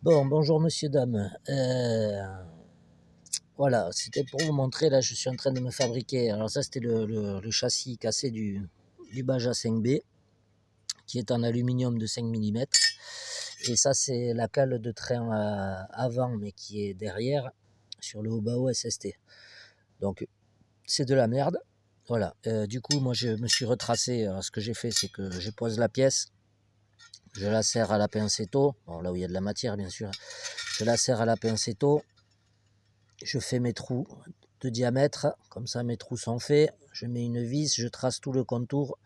Bon, bonjour monsieur, dame. Voilà, c'était pour vous montrer, là je suis en train de me fabriquer. Alors ça c'était le châssis cassé du Baja 5B, qui est en aluminium de 5 millimètres. Et ça c'est la cale de train avant, mais qui est derrière, sur le Hobao SST. Donc c'est de la merde. Voilà, du coup moi je me suis retracé. Alors, ce que j'ai fait, c'est que je pose la pièce, je la serre à la pincetto, bon, là où il y a de la matière bien sûr. Je la serre à la pincetto, je fais mes trous de diamètre, comme ça mes trous sont faits, je mets une vis, je trace tout le contour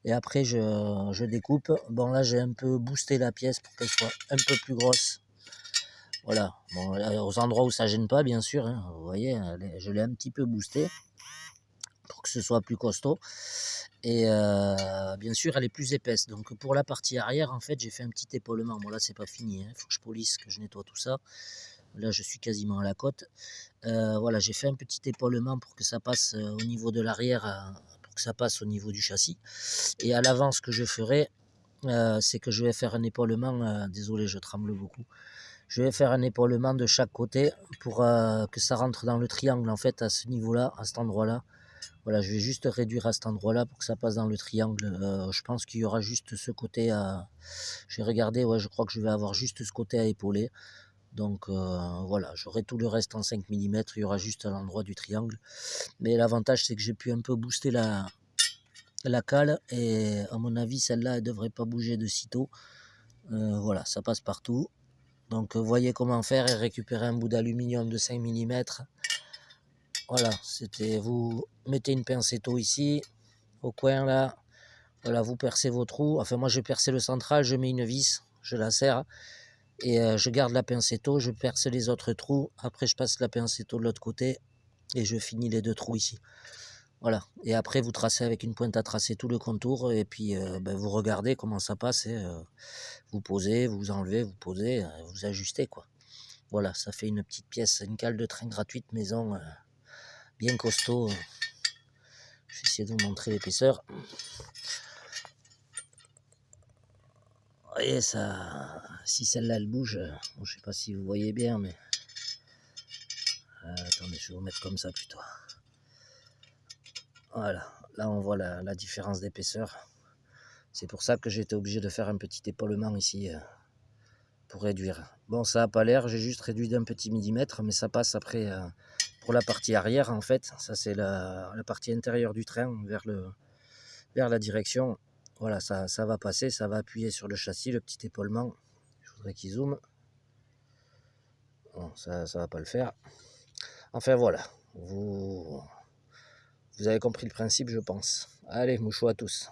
et après je découpe. Bon, là j'ai un peu boosté la pièce pour qu'elle soit un peu plus grosse. Voilà, bon, aux endroits où ça gêne pas bien sûr, hein, vous voyez, je l'ai un petit peu boosté pour que ce soit plus costaud. Et bien sûr elle est plus épaisse. Donc pour la partie arrière, en fait, j'ai fait un petit épaulement. Bon, là c'est pas fini, il faut que je polisse, que je nettoie tout ça. Là je suis quasiment à la côte. Voilà, j'ai fait un petit épaulement pour que ça passe au niveau de l'arrière, pour que ça passe au niveau du châssis. Et à l'avant, ce que je ferai, c'est que je vais faire un épaulement. Désolé, je tremble beaucoup. Je vais faire un épaulement de chaque côté pour que ça rentre dans le triangle, en fait, à ce niveau-là, à cet endroit-là. Voilà, je vais juste réduire à cet endroit-là pour que ça passe dans le triangle. Je pense qu'il y aura juste ce côté à... J'ai regardé, ouais, je crois que je vais avoir juste ce côté à épauler. Donc voilà, j'aurai tout le reste en 5 millimètres, il y aura juste à l'endroit du triangle. Mais l'avantage, c'est que j'ai pu un peu booster la cale, et à mon avis, celle-là, elle devrait pas bouger de sitôt. Voilà, ça passe partout. Donc voyez comment faire et récupérer un bout d'aluminium de 5 millimètres. Voilà, c'était, vous mettez une pincetto ici, au coin là. Voilà, vous percez vos trous. Enfin, moi, j'ai percé le central, je mets une vis, je la serre. Et je garde la pincetto, je perce les autres trous. Après, je passe la pincetto de l'autre côté et je finis les deux trous ici. Voilà. Et après, vous tracez avec une pointe à tracer tout le contour et puis vous regardez comment ça passe. Et, vous posez, vous enlevez, vous posez, vous ajustez, quoi. Voilà, ça fait une petite pièce, une cale de train gratuite maison, bien costaud. Je vais essayer de vous montrer l'épaisseur. Vous voyez, ça, si celle-là elle bouge, bon, je sais pas si vous voyez bien, mais attendez, je vais vous mettre comme ça plutôt. Voilà, là on voit la différence d'épaisseur. C'est pour ça que j'ai été obligé de faire un petit épaulement ici pour réduire. Bon, ça n'a pas l'air, j'ai juste réduit d'un petit millimètre, mais ça passe après pour la partie arrière, en fait. Ça, c'est la partie intérieure du train vers la direction. Voilà, ça va passer, ça va appuyer sur le châssis, le petit épaulement. Je voudrais qu'il zoome. Bon, ça ne va pas le faire. Enfin voilà, vous avez compris le principe, je pense. Allez, mouchou à tous.